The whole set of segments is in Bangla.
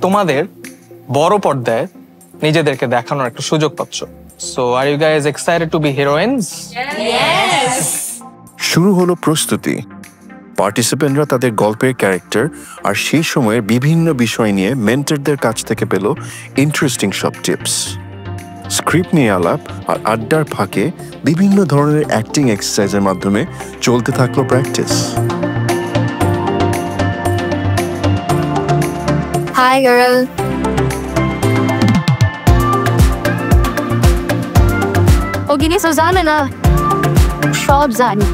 তোমাদের বড় পর্দায় নিজেদেরকে দেখানোর একটা সুযোগ পাচ্ছ। So are you guys excited to be heroines? Yes! শুরু হলো প্রস্তুতি। পার্টিসিপেন্টরা তাদের গল্পের ক্যারেক্টার আর সেই সময়ের বিভিন্ন বিষয় নিয়ে মেন্টরদের কাছ থেকে পেল ইন্টারেস্টিং সব টিপস। স্ক্রিপ্ট নিয়ে আলাপ আর আড্ডার ফাঁকে বিভিন্ন ধরনের অ্যাক্টিং এক্সারসাইজের মাধ্যমে চলতে থাকলো প্র্যাকটিস। Hi girl. ওগিনি সব জানে না, সব জানি,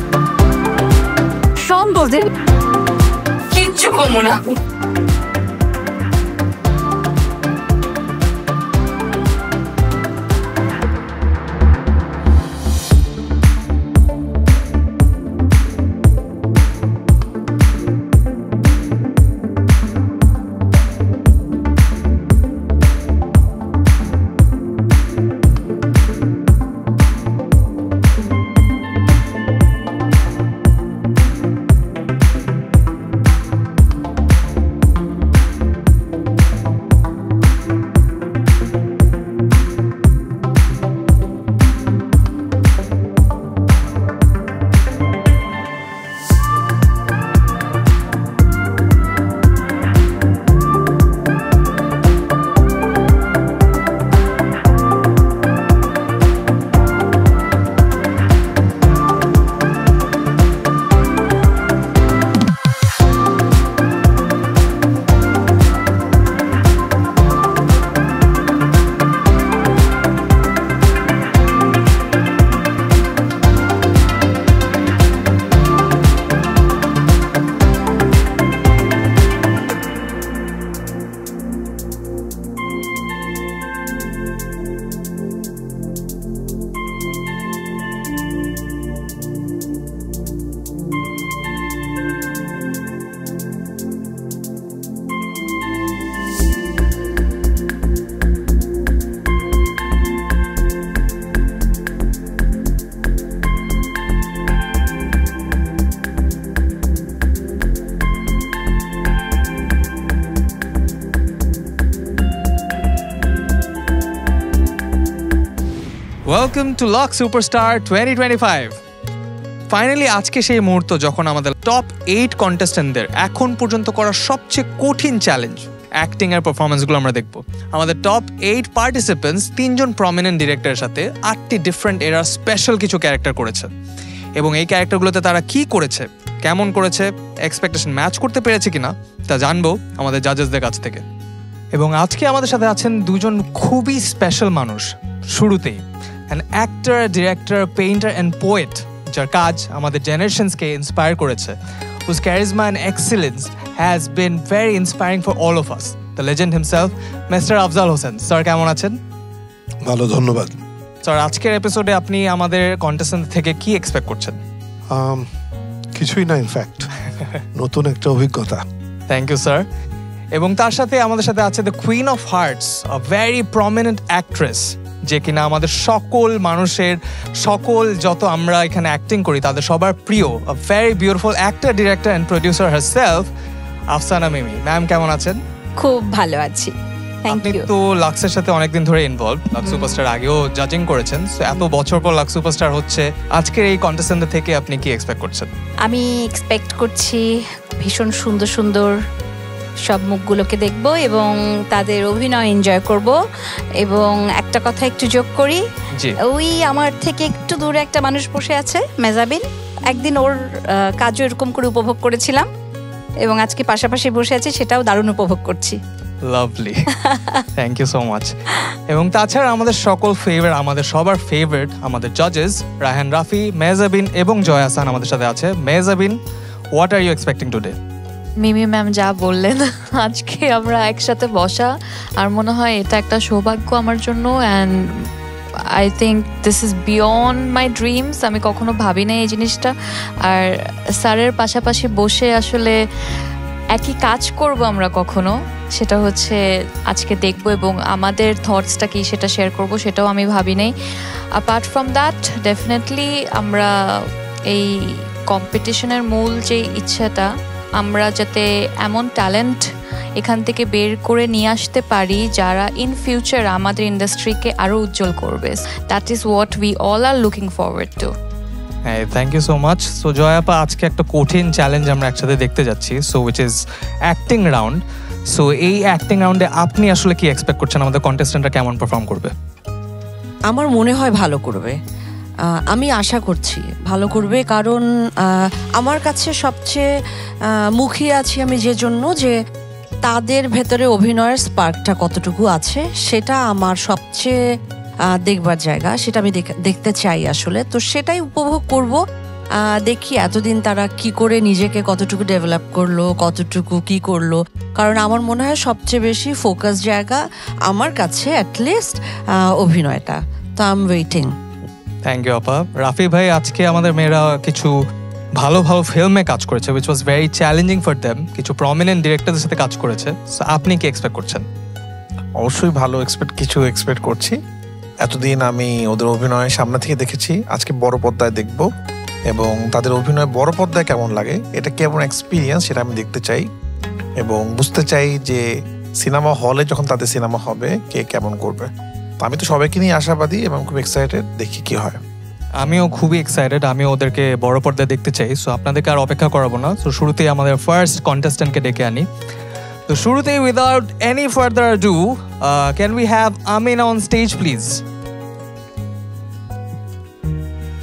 সব বোঝে, কিচ্ছু কমো না। Welcome to lock superstar 2025। Finally আজকে সেই মুহূর্ত যখন আমাদের টপ 8 কন্টেস্টেন্টদের এখন পর্যন্ত করা সবচেয়ে কঠিন চ্যালেঞ্জ অ্যাক্টিং এর পারফরমেন্সগুলো আমরা দেখব। আমাদের টপ 8 পার্টিসিপেন্টস 3 জন প্রমিনেন্ট ডিরেক্টরের সাথে 8টি ডিফারেন্ট এরার স্পেশাল কিছু ক্যারেক্টার করেছে, এবং এই ক্যারেক্টারগুলোতে তারা কি করেছে, কেমন করেছে, এক্সপেকটেশন ম্যাচ করতে পেরেছে কিনা তা জানবো আমাদের জাজেসদের কাছ থেকে। এবং আজকে আমাদের সাথে আছেন দুজন খুবই স্পেশাল মানুষ। শুরুতেই an actor, director, painter and poet যার কাজ আমাদের জেনারেশনসকে ইন্সপায়ার করেছে, whose charisma and excellence has been very inspiring for all of us, the legend himself, Mr. Afzal Hossain. Sir কেমন আছেন? ভালো, ধন্যবাদ। স্যার আজকের এপিসোডে আপনি আমাদের কন্টেস্টেন্ট থেকে কি এক্সপেক্ট করছেন? কিছুই না, ইনফ্যাক্ট নতুন একটা অভিজ্ঞতা। Thank you sir. এবং তার সাথে আমাদের সাথে আছে the queen of hearts, a very prominent actress, যে কিনা আমাদের সকল মানুষের সকল যত আমরা এখানে অ্যাক্টিং করি তাদের সবার প্রিয়, a very beautiful actor, director and producer herself, Afsana Mimi. Ma'am কেমন আছেন? খুব ভালো আছি, থ্যাংক আপনি ইউ। তো লাক্সের সাথে অনেকদিন ধরে ইনভলভ, লাক্স সুপারস্টার আগেও জাজিং করেছেন, সো এত বছর পর লাক্স সুপারস্টার হচ্ছে, আজকের এই কন্টেস্টেন্টদের থেকে আপনি কি এক্সপেক্ট করছেন? আমি এক্সপেক্ট করছি ভীষণ সুন্দর সুন্দর সব মুখগুলোকে দেখব এবং তাদের অভিনয় এনজয় করব। এবং একটা কথা একটু যোগ করি, ওই আমার থেকে একটু দূরে একটা মানুষ বসে আছে, মেজাবিন। একদিন ওর কাজও এরকম করে উপভোগ করেছিলাম এবং আজকে পাশাপাশি বসে আছি, সেটাও দারুণ উপভোগ করছি। Lovely, thank you so much. এবং তাছাড়া আমাদের সকল ফেভারিট, আমাদের সবার ফেভারিট আমাদের জাজেস রায়হান রাফি, মেজাবিন এবং জয় হাসান আমাদের সাথে আছে। Mehazabien, what are you expecting today? Mimi ma'am যা বললেন, আজকে আমরা একসাথে বসা, আর মনে হয় এটা একটা সৌভাগ্য আমার জন্য। And I think this is beyond my dreams. আমি কখনো ভাবি না এই জিনিসটা। আর স্যারের পাশাপাশি বসে আসলে একই কাজ করব আমরা কখনো, সেটা হচ্ছে আজকে দেখবো এবং আমাদের থটসটা কি সেটা শেয়ার করব, সেটাও আমি ভাবি নাই। অ্যাপার্ট ফ্রম দ্যাট ডেফিনেটলি আমরা এই কম্পিটিশনের মূল যে ইচ্ছাটা, আমরা যাতে এমন ট্যালেন্ট এখান থেকে বের করে নিয়ে আসতে পারি যারা ইন ফিউচার আমাদের ইন্ডাস্ট্রিকে আরো উজ্জ্বল করবে। That is what we all are looking forward to. হ্যাঁ, thank you so much. So জয়াপা, আজকে একটা কঠিন চ্যালেঞ্জ আমরা একসাথে দেখতে যাচ্ছি, so which is acting round. So এই অ্যাক্টিং রাউন্ডে আপনি আসলে কি এক্সপেক্ট করছেন আমাদের কন্টেস্ট্যান্টরা কেমন পারফর্ম করবে? আমার মনে হয় ভালো করবে, আমি আশা করছি ভালো করবে, কারণ আমার কাছে সবচেয়ে মুখিয়ে আছি আমি যে জন্য যে তাদের ভেতরে অভিনয়ের স্পার্কটা কতটুকু আছে সেটা আমার সবচেয়ে দেখবার জায়গা, সেটা আমি দেখতে চাই আসলে। তো সেটাই উপভোগ করব, দেখি এতদিন তারা কি করে নিজেকে কতটুকু ডেভেলপ করলো, কতটুকু কি করলো। কারণ আমার মনে হয় সবচেয়ে বেশি ফোকাস জায়গা আমার কাছে অ্যাটলিস্ট অভিনয়টা। তো I am waiting. Thank you আপা। রাফি ভাই, আজকে আমাদের মেয়েরা কিছু ভালো ভালো ফিল্মে কাজ করেছে, which was very challenging for them, কিছু প্রমিনেন্ট ডিরেক্টরদের সাথে কাজ করেছে। সো আপনি কি এক্সপেক্ট করছেন? অবশ্যই ভালো কিছু এক্সপেক্ট করছি। এতদিন আমি ওদের অভিনয় সামনে থেকে দেখেছি, আজকে বড় পর্দায় দেখব এবং তাদের অভিনয় বড় পর্দায় কেমন লাগে, এটা কেমন এক্সপিরিয়েন্স সেটা আমি দেখতে চাই এবং বুঝতে চাই যে সিনেমা হলে যখন তাদের সিনেমা হবে কে কেমন করবে। তো আমি তো সবাইকে নিয়ে আশাবাদী এবং খুব এক্সাইটেড, দেখি কি হয়। আমিও খুবই এক্সাইটেড, আমিও ওদেরকে বড় পর্দায় দেখতে চাই। সো আপনাদেরকে আর অপেক্ষা করাবো না। সো শুরুতেই আমাদের ফার্স্ট কন্টেস্ট্যান্টকে ডেকে আনি। তো শুরুতেই without any further do, can we have Amina on stage please?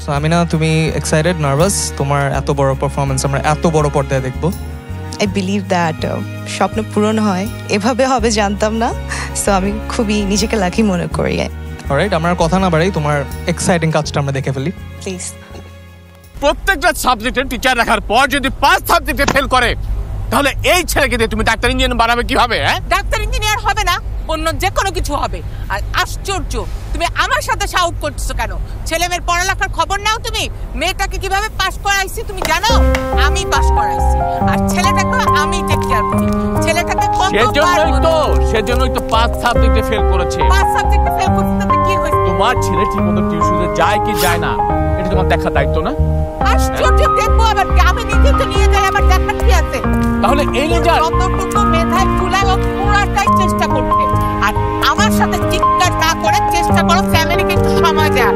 So Amina, তুমি এক্সাইটেড, নার্ভাস? তোমার এত বড় পারফরমেন্স আমরা এত বড় পর্দায় দেখবো। আই বিলিভ দ্যাট স্বপ্ন পূরণ হয়, এভাবে হবে জানতাম না। সো আমি খুবই নিজেকে লাকি মনে করি। অলরাইট, আমরা কথা না বাড়াই, তোমার এক্সাইটিং কাজটা আমরা দেখে ফেলি প্লিজ। প্রত্যেকটা সাবজেক্টের টিচার রাখার পর যদি 5 সাবজেক্টে ফেল করে, তাহলে এই ছেলেকে দিয়ে তুমি ডাক্তার ইঞ্জিনিয়ার বানাবে কিভাবে? ডাক্তার ইঞ্জিনিয়ার হবে না, অন্য যে কোনো কিছু হবে। আর আশ্চর্য, তুমি আমার সাথে শাউট করছো কেন? ছেলে মেয়ের পড়ালেখার খবর নাও তুমি? মেয়েটাকে কিভাবে পাস করাইছি তুমি জানো? আমি পাস করাইছি, আর ছেলেটাকে আমি টেক কেয়ার করি। ছেলেটাকে সেজন্যই তো 5 সাবজেক্টে ফেল করেছে। 5 সাবজেক্টে ফেল করতে তাতে কি হয়েছে? তোমার ছেলে ঠিকমতো টিউশনে যায় কি যায় না, এটা তোমার দেখার দায়িত্ব না? আশ্চর্য, দেখবো আবার কি? আমি নিজে তো নিয়ে যাই, আমার দেখার কি আছে? তাহলে এই রেজাল্ট যতটুকু মেধায় তুলায় ও পুরাটাই চেষ্টা করতে, আর আমার সাথে চিৎকার না করে চেষ্টা করো ফ্যামিলিকে একটু সময় দেওয়ার।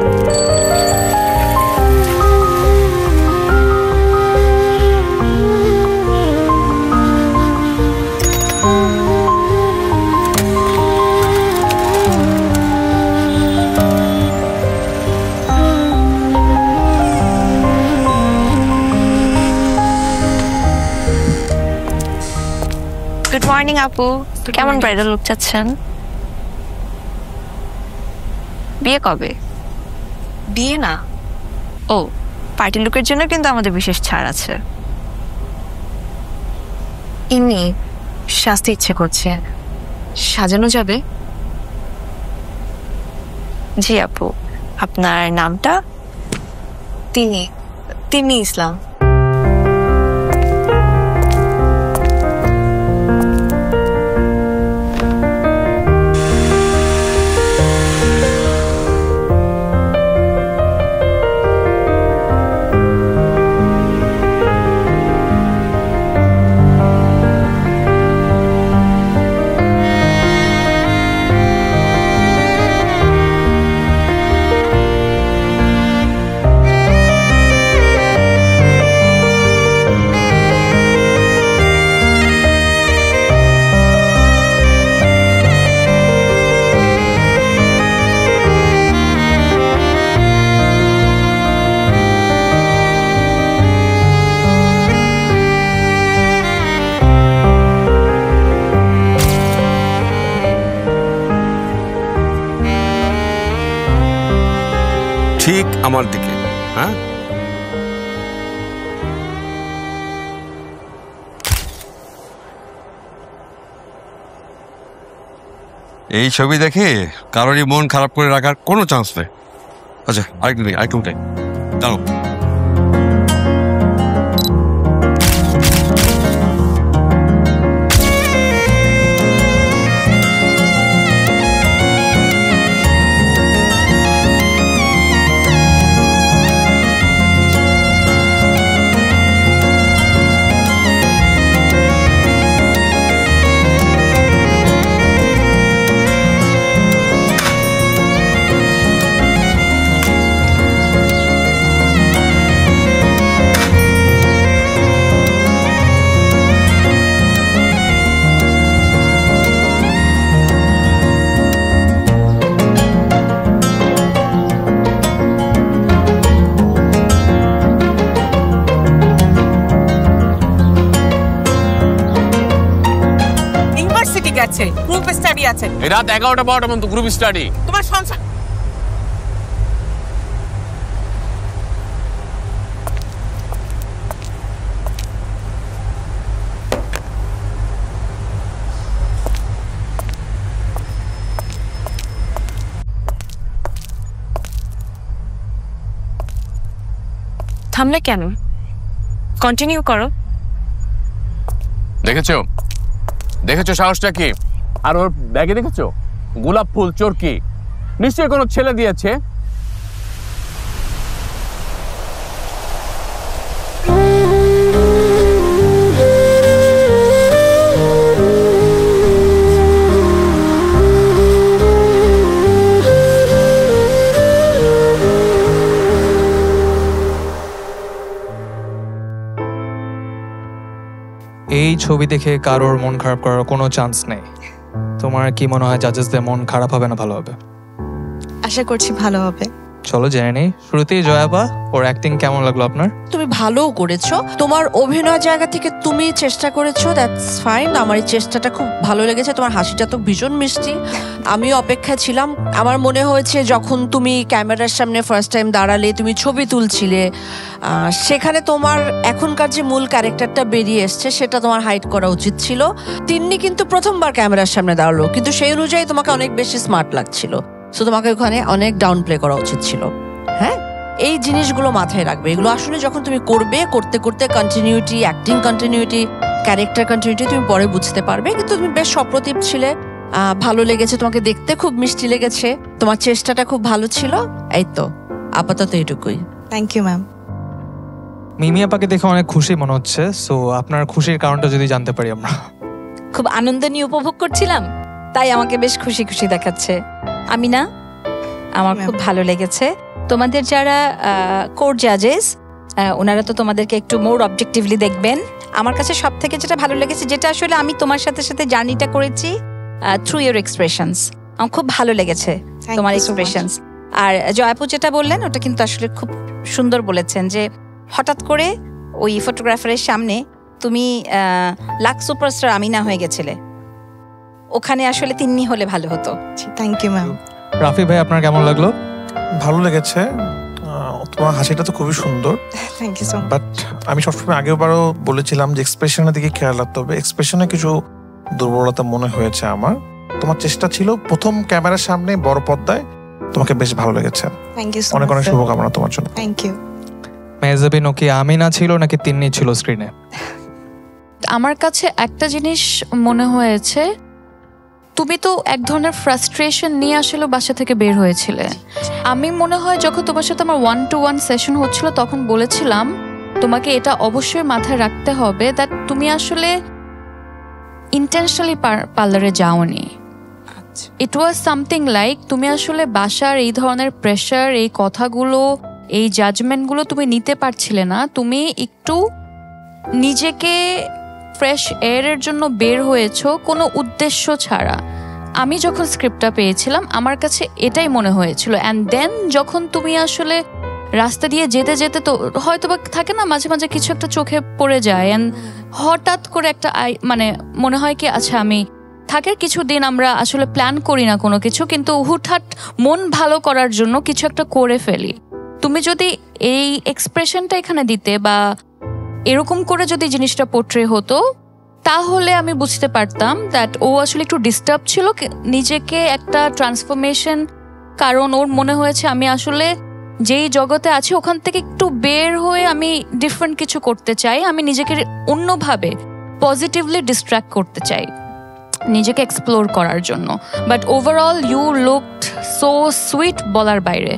গুড মর্নিং আপু, কেমন ব্রাইডাল লুক চাচ্ছেন? বিয়ে কবে? বিয়ে না, ও পার্টি লুকের জন্য কিন্তু আমাদের বিশেষ ছাড় আছে। এমনি সাজতে ইচ্ছে করছে, সাজানো যাবে? জি আপু। আপনার নামটা? তিনি ইসলাম। ঠিক আমার দিকে, হ্যাঁ? এই ছবি দেখে কারোরই মন খারাপ করে রাখার কোনো চান্স নেই। আচ্ছা, আরেকটু টাইম দাঁড়ো। আছে, গ্রুপ স্টাডি আছে। এই রাত 11টা 12টা পর্যন্ত গ্রুপ স্টাডি। তোমার সংসার থামলে কেন? কন্টিনিউ করো। দেখেছো সাহসটা কি? আর ওর ব্যাগে দেখেছো গোলাপ ফুল চোরকি, নিশ্চয়ই কোনো ছেলে দিয়েছে। এই ছবি দেখে কারোর মন খারাপ করার কোনো চান্স নেই। তোমার কি মনে হয় জাজেসদের মন খারাপ হবে না ভালো হবে? আশা করছি ভালো হবে। চলো জেনে নেই। শুরুতেই জয়াপা, ওর অ্যাক্টিং কেমন লাগলো আপনার? তুমি ভালোও করেছো, তোমার অভিনয় জায়গা থেকে তুমি চেষ্টা করেছো, দ্যাটস ফাইন। আমার এই চেষ্টাটা খুব ভালো লেগেছে। তোমার হাসিটা তো ভীষণ মিষ্টি, আমিও অপেক্ষায় ছিলাম। আমার মনে হয়েছে যখন তুমি ক্যামেরার সামনে ফার্স্ট টাইম দাঁড়ালে, তুমি ছবি তুলছিলে, সেখানে তোমার এখনকার যে মূল ক্যারেক্টারটা বেরিয়ে এসছে সেটা তোমার হাইড করা উচিত ছিল। তিন্নি কিন্তু প্রথমবার ক্যামেরার সামনে দাঁড়ালো, কিন্তু সেই অনুযায়ী তোমাকে অনেক বেশি স্মার্ট লাগছিল, সো তোমাকে ওখানে অনেক ডাউন প্লে করা উচিত ছিল। হ্যাঁ, এই জিনিসগুলো মাথায় রাখবে। এগুলো আসলে যখন তুমি করবে, করতে করতে continuity, acting continuity, character continuity তুমি পরে বুঝতে পারবে। কিন্তু তুমি বেশ সপ্রতিভ ছিলে, ভালো লেগেছে, তোমাকে দেখতে খুব মিষ্টি লেগেছে, তোমার চেষ্টাটা খুব ভালো ছিল। এই তো, আপাতত এটুকুই। Thank you ma'am. মিমি আপাকে দেখে অনেক খুশি মনে হচ্ছে, সো আপনার খুশির কারণটা যদি জানতে পারি আমরা। খুব আনন্দ নিয়ে উপভোগ করছিলাম, তাই আমাকে বেশ খুশি খুশি দেখাচ্ছে। আমি না, আমার খুব ভালো লেগেছে। তোমাদের যারা কোর্ট জাজেস, ওনারা তো তোমাদেরকে একটু মোর অবজেক্টিভলি দেখবেন। আমার কাছে সব থেকে যেটা ভালো লেগেছে, যেটা আসলে আমি তোমার সাথে সাথে জার্নিটা করেছি থ্রু ইউর এক্সপ্রেশনস, আমার খুব ভালো লেগেছে তোমার এক্সপ্রেশনস। আর জয়াপু যেটা বললেন ওটা কিন্তু আসলে খুব সুন্দর বলেছেন, যে হঠাৎ করে ওই ফটোগ্রাফারের সামনে তুমি লাক্স সুপারস্টার আমিনা হয়ে গেছিলে, ওখানে আসলে তিন্নি হলে ভালো হতো। Thank you ma'am. রাফি ভাই, আপনার কেমন লাগলো? ভালো লেগেছে, তোমার হাসিটা তো খুবই সুন্দর। Thank you so much. But আমি সবসময় আগেবারও বলেছিলাম যে এক্সপ্রেশনের দিকে খেয়াল রাখতে হবে। এক্সপ্রেশনে কিছু দুর্বলতা মনে হয়েছে আমার। তোমার চেষ্টা ছিল প্রথম ক্যামেরার সামনে বড় পর্দায়, তোমাকে বেশ ভালো লেগেছে। থ্যাংক ইউ সো অনেক মাচ। অনেক শুভকামনা তোমার জন্য। Thank you. মেহজাবিন, ও কি আমিনা ছিল নাকি তিন্নি ছিল স্ক্রিনে? আমার কাছে একটা জিনিস মনে হয়েছে, তুমি তো এক ধরনের ফ্রাস্ট্রেশন নিয়ে আসলে বাসা থেকে বের হয়েছিলে। আমি মনে হয় যখন তোমার সাথে আমার 1-to-1 সেশন হচ্ছিল, তখন বলেছিলাম তোমাকে এটা অবশ্যই মাথায় রাখতে হবে দ্যাট তুমি আসলে ইন্টেনশনালি পার্লারে যাওনি। ইট ওয়াজ সামথিং লাইক তুমি আসলে বাসার এই ধরনের প্রেশার, এই কথাগুলো, এই জাজমেন্টগুলো তুমি নিতে পারছিলে না। তুমি একটু নিজেকে ফ্রেশ এয়ারের জন্য বের হয়েছো কোনো উদ্দেশ্য ছাড়া। আমি যখন স্ক্রিপ্টটা পেয়েছিলাম আমার কাছে এটাই মনে হয়েছিল। অ্যান্ড দেন যখন তুমি আসলে রাস্তা দিয়ে যেতে যেতে, তো হয়তো বা থাকে না মাঝে মাঝে কিছু একটা চোখে পড়ে যায়, অ্যান্ড হঠাৎ করে একটা মানে মনে হয় কি আচ্ছা আমি থাকে কিছুদিন আমরা আসলে প্ল্যান করি না কোনো কিছু, কিন্তু হুটহাট মন ভালো করার জন্য কিছু একটা করে ফেলি। তুমি যদি এই এক্সপ্রেশনটা এখানে দিতে বা এরকম করে যদি জিনিসটা পোট্রে হতো, তাহলে আমি বুঝতে পারতাম দ্যাট ও আসলে একটু ডিস্টার্ব ছিল, নিজেকে একটা ট্রান্সফরমেশন, কারণ ওর মনে হয়েছে আমি আসলে যেই জগতে আছি ওখান থেকে একটু বের হয়ে আমি ডিফারেন্ট কিছু করতে চাই, আমি নিজেকে অন্যভাবে পজিটিভলি ডিস্ট্র্যাক্ট করতে চাই, নিজেকে এক্সপ্লোর করার জন্য। But overall you looked so sweet বলার বাইরে,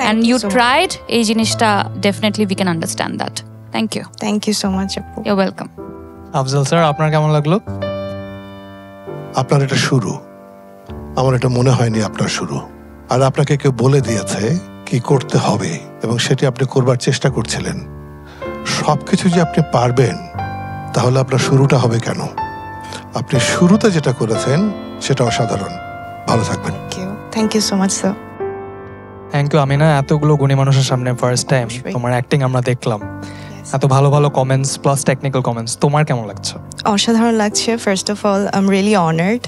অ্যান্ড ইউ ট্রাইড। এই জিনিসটা definitely we can understand that. Thank you. Thank you so much আপু। You welcome. আফজল স্যার, আপনার কেমন লাগলো? আপনার এটা শুরু, আমার এটা মনে হয়নি আপনার শুরু। আর আপনাকে কেউ বলে দিয়েছে কি করতে হবে এবং সেটি আপনি করবার চেষ্টা করছিলেন। সবকিছু যে আপনি পারবেন তাহলে আপনার শুরুটা হবে কেন? আপনি শুরুতে যেটা করেছেন সেটা অসাধারণ। ভালো থাকবেন। Thank you so much sir. Thank you Amina, এতগুলো গুণী মানুষের সামনে ফার্স্ট টাইম তোমার অ্যাক্টিং আমরা দেখলাম, এত ভালো ভালো কমেন্টস প্লাস টেকনিক্যাল কমেন্টস। তোমার কেমন লাগছে? অসাধারণ লাগছে। First of all I am really honoured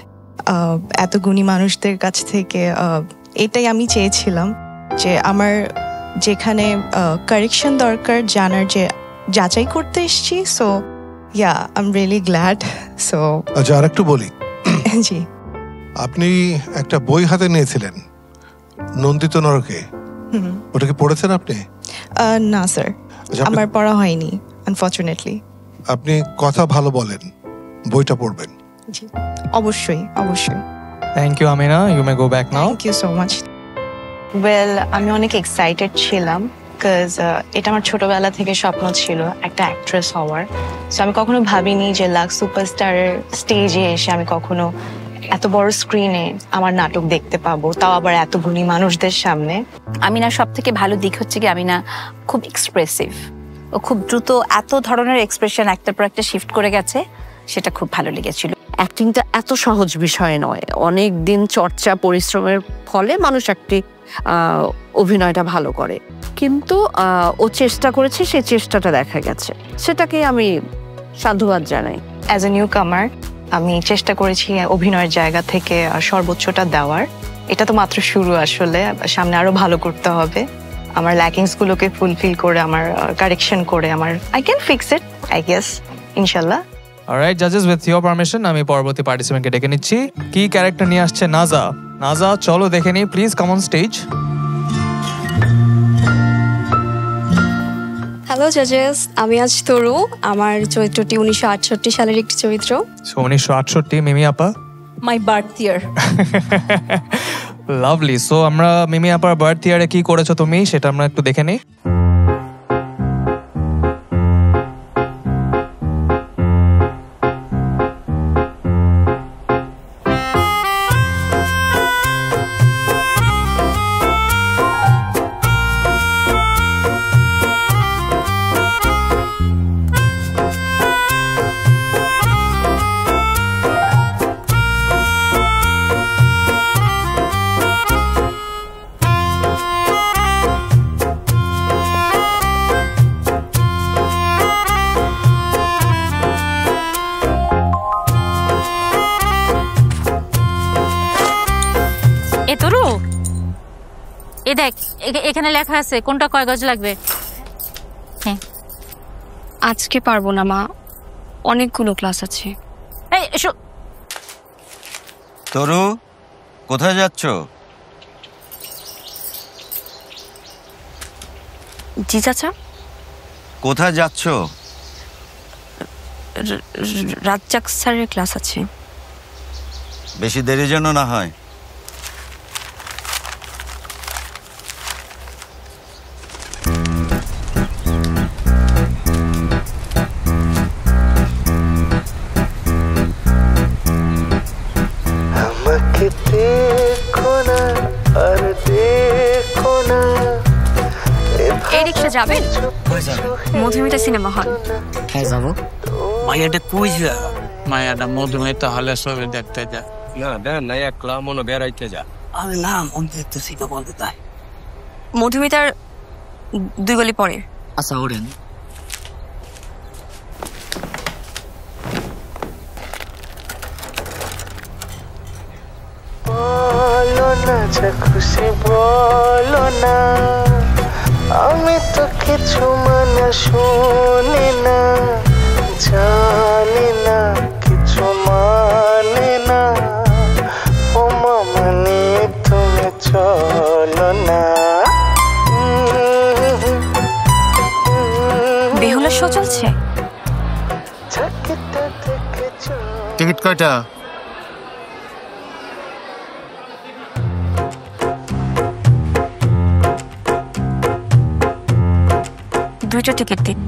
এত গুণী মানুষদের কাছ থেকে এটাই আমি চেয়েছিলাম যে আমার যেখানে কারেকশন দরকার জানার যে যাচাই করতে এসেছি। So yeah I am really glad. So আচ্ছা, আর একটু বলি, জি, আপনি একটা বই হাতে নিয়েছিলেন নন্দিত নরকে, ওটা কি পড়েছেন আপনি? না স্যার, আমার পড়া হয়নি আনফরচুনেটলি। আপনি কথা ভালো বলেন, বইটা পড়বেন। জি, অবশ্যই অবশ্যই। Thank you Amina, you may go back now. Thank you so much. Well, আমি অনেক এক্সাইটেড ছিলাম বিকজ এটা আমার ছোটবেলা থেকে স্বপ্ন ছিল একটা অ্যাক্ট্রেস হওয়ার। সো আমি কখনো ভাবিনি যে লাক্স সুপারস্টারের স্টেজে এসে আমি কখনো এত বড় স্ক্রিনে আমার নাটক দেখতে পাবো, তাও আবার এত গুণী মানুষদের সামনে। আমিনার সব থেকে ভালো দিক হচ্ছে কি আমিনা খুব এক্সপ্রেসিভ, ও খুব দ্রুত এত ধরনের এক্সপ্রেশন একটার পর একটা শিফট করে গেছে, সেটা খুব ভালো লেগেছিল। অ্যাক্টিংটা এত সহজ বিষয় নয়, অনেক দিন চর্চা পরিশ্রমের ফলে মানুষ একটি অভিনয়টা ভালো করে, কিন্তু ও চেষ্টা করেছে, সেই চেষ্টাটা দেখা গেছে, সেটাকে আমি সাধুবাদ জানাই। অ্যাজ এ নিউ কামার আমি চেষ্টা করেছি অভিনয়ের জায়গা থেকে সর্বোচ্চটা দেওয়ার। এটা তো মাত্র শুরু, আসলে সামনে আরো ভালো করতে হবে। আমার ল্যাকিংসগুলোকে ফুলফিল করে, আমার কারেকশন করে, আমার I can fix it I guess, ইনশাল্লাহ। অলরাইট জাজেস, উইথ ইওর পারমিশন আমি পরবর্তী পার্টিসিপেন্টকে ডেকে নিচ্ছি। কি ক্যারেক্টার নিয়ে আসছে নাজা? নাজা, চলো দেখে নিই, please come on stage. Hello জাজেস, আমি আজ তরু। আমার চরিত্রটি 1968 সালের একটি চরিত্র। 1968, মিমি আপা? মাই বার্থ ইয়ার। লাভলি। সো আমরা মিমি আপার বার্থ ইয়ারে কি করেছো তুমি, সেটা আমরা একটু দেখে নিই। এ দেখ, এখানে লেখা আছে কোনটা কয় গজ লাগবে। হ্যাঁ, আজকে পারবো না মা, অনেকগুলো ক্লাস আছে। এই এসো। তরু, কোথায় যাচ্ছ? জি চাচা। কোথায় যাচ্ছ? রাজ্জাক স্যারের ক্লাস আছে। বেশি দেরি যেন না হয়। এই রিক্সা যাবেন? Madhumita cinema hall. হ্যাঁ যাবো। মায়াটা কই যা? মায়াটা মধুমিতা হলে ছবি দেখতে যা। না দেন না, একলা মনে বেড়াইতে যা। আরে না, মন দেখতেছি তো বলতে তাই। মধুমিতার 2 গলি পরে। আচ্ছা ওরেন। বলো না যা খুশি বলো না, আমি তো কিছু মানে শুনি না, জানি না কিছু মানে না। ও মামনি তুমি চলো না। বেহুলা শো চলছে। টিকিট কয়টা? দুইটা টিকিট দিন।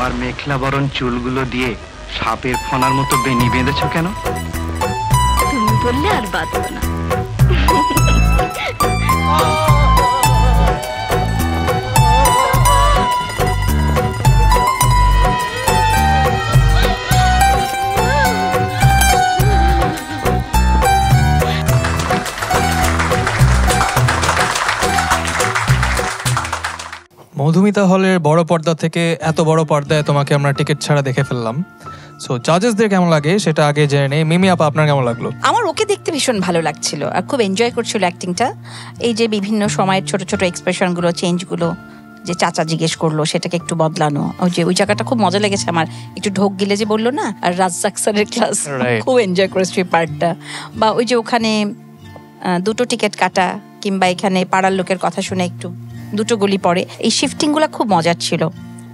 আমার মেখলা বরণ চুলগুলো দিয়ে সাপের ফনার মতো বেনি বেঁধেছ কেন? তুমি বললে আর বাঁধব না। মধুমিতা হলের বড় পর্দা থেকে এত বড় পর্দায় তোমাকে আমরা টিকিট ছাড়া দেখে ফেললাম। সো জাজেসদের কেমন লাগে সেটা আগে জেনে নেই। মিমি আপা, আপনার কেমন লাগলো? আমার ওকে দেখতে ভীষণ ভালো লাগছিল আর খুব এনজয় করছিল অ্যাক্টিংটা। এই যে বিভিন্ন সময়ের ছোট ছোট এক্সপ্রেশনগুলো, চেঞ্জগুলো, যে চাচা জিজ্ঞেস করলো সেটাকে একটু বদলানো, ওই জায়গাটা খুব মজা লেগেছে আমার। একটু ঢোক গিলে যে বললো না, আর রাজ্জাক স্যারের ক্লাস, খুব এনজয় করেছি পার্টটা। বা ওই যে ওখানে দুটো টিকিট কাটা, কিংবা এখানে পাড়ার লোকের কথা শুনে একটু দুটো গলি পড়ে, এই শিফটিং গুলা খুব মজার ছিল।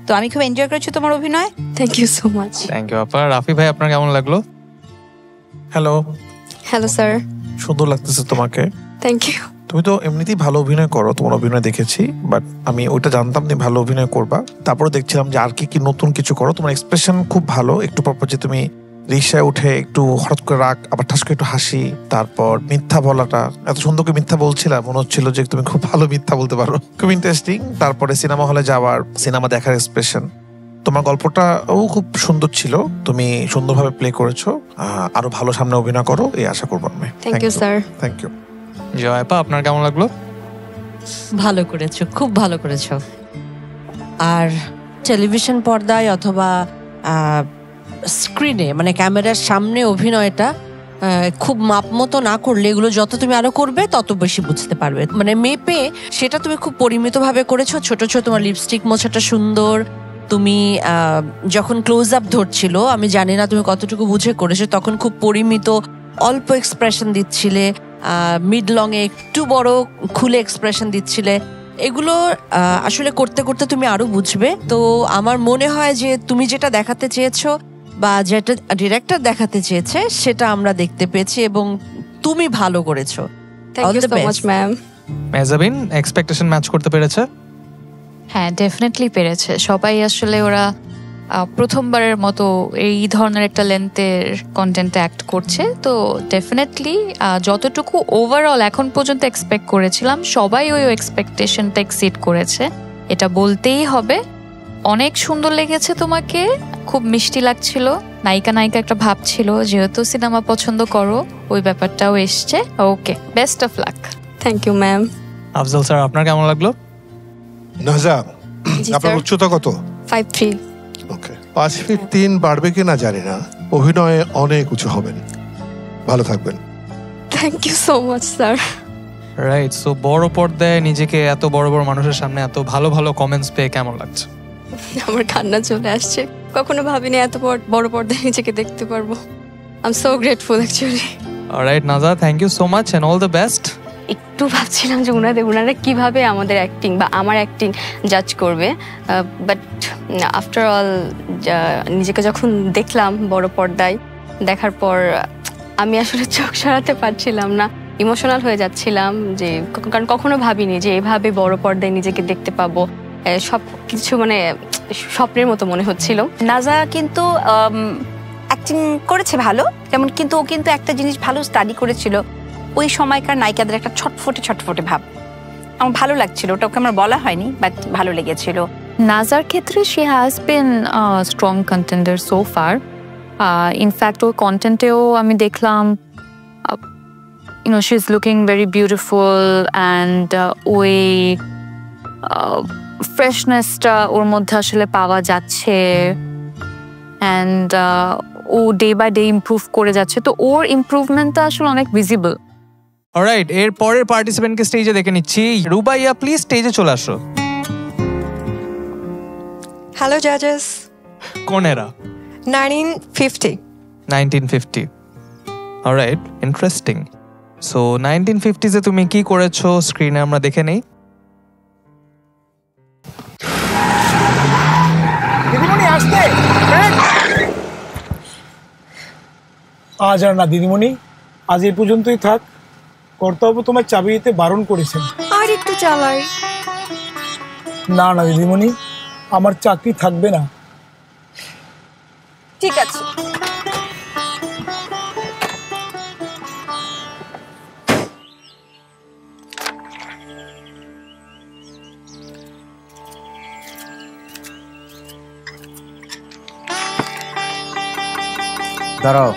তো আমি খুব এনজয় করেছি তোমার অভিনয়। Thank you so much. Thank you আপা। রাফি ভাই, আপনার কেমন লাগলো? হ্যালো। Hello sir. সুন্দর লাগতেছে তোমাকে। Thank you. তুমি তো এমনিতেই ভালো অভিনয় করো, তোমার অভিনয় দেখেছি, বাট আমি ওইটা জানতাম তুমি ভালো অভিনয় করবা। তারপরে দেখছিলাম যে আর কি নতুন কিছু করো। তোমার এক্সপ্রেশন খুব ভালো। একটু পরপর যে তুমি রিক্সায় উঠে একটু হঠাৎ করে রাগ, আবার ঠাস করে একটু হাসি, তারপর মিথ্যা বলাটা, এত সুন্দর করে মিথ্যা বলছিলাম, মনে হচ্ছিল যে তুমি খুব ভালো মিথ্যা বলতে পারো, খুব ইন্টারেস্টিং। তারপরে সিনেমা হলে যাওয়ার, সিনেমা দেখার এক্সপ্রেশন, তোমার গল্পটাও খুব সুন্দর ছিল। তুমি সুন্দরভাবে প্লে করেছো। আরো ভালো সামনে অভিনয় করো, এই আশা করবো আমি। Thank you sir. Thank you. Joy আপা, আপনার কেমন লাগলো? ভালো করেছো, খুব ভালো করেছো। আর টেলিভিশন পর্দায় অথবা স্ক্রিনে, মানে ক্যামেরার সামনে অভিনয়টা খুব মাপ মতো না করলে, এগুলো যত তুমি আরো করবে তত বেশি বুঝতে পারবে। মানে মেপে সেটা তুমি খুব পরিমিতভাবে করেছো। ছোট ছোট তোমার লিপস্টিক মোছাটা সুন্দর। তুমি যখন ক্লোজ আপ ধরছিল, আমি জানি না তুমি কতটুকু বুঝে করেছো, তখন খুব পরিমিত অল্প এক্সপ্রেশন দিচ্ছিলে। মিড লং এ একটু বড় খুলে এক্সপ্রেশন দিচ্ছিলে। এগুলো আসলে করতে করতে তুমি আরো বুঝবে। তো আমার মনে হয় যে তুমি যেটা দেখাতে চেয়েছো বা যেটা ডিরেক্টর দেখাতে চেয়েছে সেটা আমরা দেখতে পেয়েছি এবং তুমি ভালো করেছো। Thank you so much ma'am. Mehazabien, expectation match করতে পেরেছে? হ্যাঁ, ডেফিনেটলি পেরেছে। সবাই আসলে ওরা প্রথমবারের মতো এই ধরনের একটা লেন্থের কন্টেন্টে অ্যাক্ট করছে। তো ডেফিনেটলি যতটুকু ওভারঅল এখন পর্যন্ত এক্সপেক্ট করেছিলাম, সবাই ওই এক্সপেকটেশনটা এক্সিড করেছে, এটা বলতেই হবে। অনেক সুন্দর লেগেছে তোমাকে, খুব মিষ্টি লাগছিল। নায়িকা একটা ভাব ছিল, যেহেতু সিনেমা পছন্দ করো, ওই ব্যাপারটাও এসছে। Okay, best of luck. Thank you ma'am. Afzal sir, আপনার কেমন লাগলো? নাজা, আপনার উচ্চতা কত? 5'3". ওকে, 5 ফিট 3 বাড়বে কিনা জানি না, অভিনয়ে অনেক উঁচু হবেন, ভালো থাকবেন। Thank you so much sir. Right. So বড় পর্দায় নিজেকে এত বড় বড় মানুষের সামনে এত ভালো ভালো কমেন্টস পেয়ে কেমন লাগছে? আমার কান্না চলে আসছে। কখনো ভাবিনি এত বড় পর্দায় নিজেকে দেখতে পারবো। I am so grateful actually. Alright Naja, thank you so much and all the best. একটু ভাবছিলাম যে ওনারা কিভাবে আমাদের অ্যাক্টিং বা আমার অ্যাক্টিং জাজ করবে, বাট আফটার অল নিজেকে যখন দেখলাম বড় পর্দায়, দেখার পর আমি আসলে চোখ সরাতে পারছিলাম না, ইমোশনাল হয়ে যাচ্ছিলাম। যে কারণ কখনো ভাবিনি যে এভাবে বড় পর্দায় নিজেকে দেখতে পাবো। সব কিছু মানে স্বপ্নের মতো মনে হচ্ছিল। নাজা কিন্তু অ্যাক্টিং করেছে ভালো, যেমন কিন্তু ও কিন্তু একটা জিনিস ভালো স্টাডি করেছিল, ওই সময়কার নায়িকাদের একটা ছটফটে ভাব। আমার ভালো লাগছিল, ওটা ওকে আমার বলা হয়নি, বাট ভালো লেগেছিল। নাজার ক্ষেত্রে she has been strong contender so far. In fact ওর কন্টেন্টেও আমি দেখলাম, she is looking very beautiful and ওই ফ্রেশনেসটা ওর মধ্যে আসলে পাওয়া যাচ্ছে অ্যান্ড ও ডে বাই ডে ইমপ্রুভ করে যাচ্ছে। তো ওর ইমপ্রুভমেন্টটা আসলে অনেক ভিজিবল। অলরাইট, এর পরের পার্টিসিপেন্টকে স্টেজে দেখে নিচ্ছি। রুবাইয়া, প্লিজ স্টেজে চলে আসো। হ্যালো জাজেস। কোন এরা? 1950। 1950। Alright, interesting. সো 1950s এ তুমি কি করেছো স্ক্রিনে আমরা দেখে নেই। দিদিমণি আসতে। আজ আর না দিদিমণি, আজ এই পর্যন্তই থাক। কর্তাবাবু তোমার চাবি দিতে বারণ করেছেন। আর একটু চালাই। না দিদিমণি, আমার চাকরি থাকবে না। ঠিক আছে। দাঁড়াও,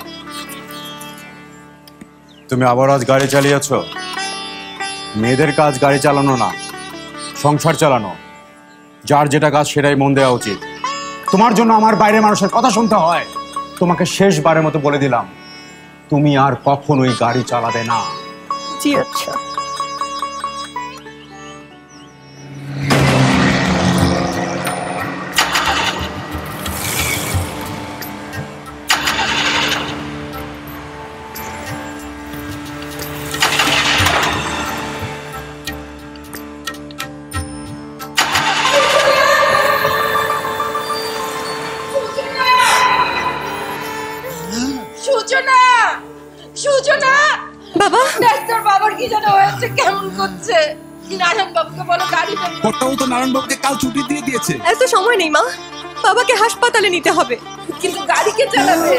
তুমি আবার আজ গাড়ি চালিয়েছ? মেয়েদের কাজ গাড়ি চালানো না, সংসার চালানো। যার যেটা কাজ সেটাই মন দেওয়া উচিত। তোমার জন্য আমার বাইরে মানুষের কথা শুনতে হয়। তোমাকে শেষবারের মতো বলে দিলাম, তুমি আর কখনোই গাড়ি চালাবে না। জি আচ্ছা। সূচনা, সূচনা, বাবা, দেখ তোর বাবার কি যেন হয়েছে, কেমন করছে। নারায়ণ বাবুকে বলো গাড়িটা। কর্তাও তো নারায়ণ বাবুকে কাল ছুটি দিয়ে দিয়েছে। এত সময় নেই মা, বাবাকে হাসপাতালে নিতে হবে। কিন্তু গাড়ি কে চালাবে?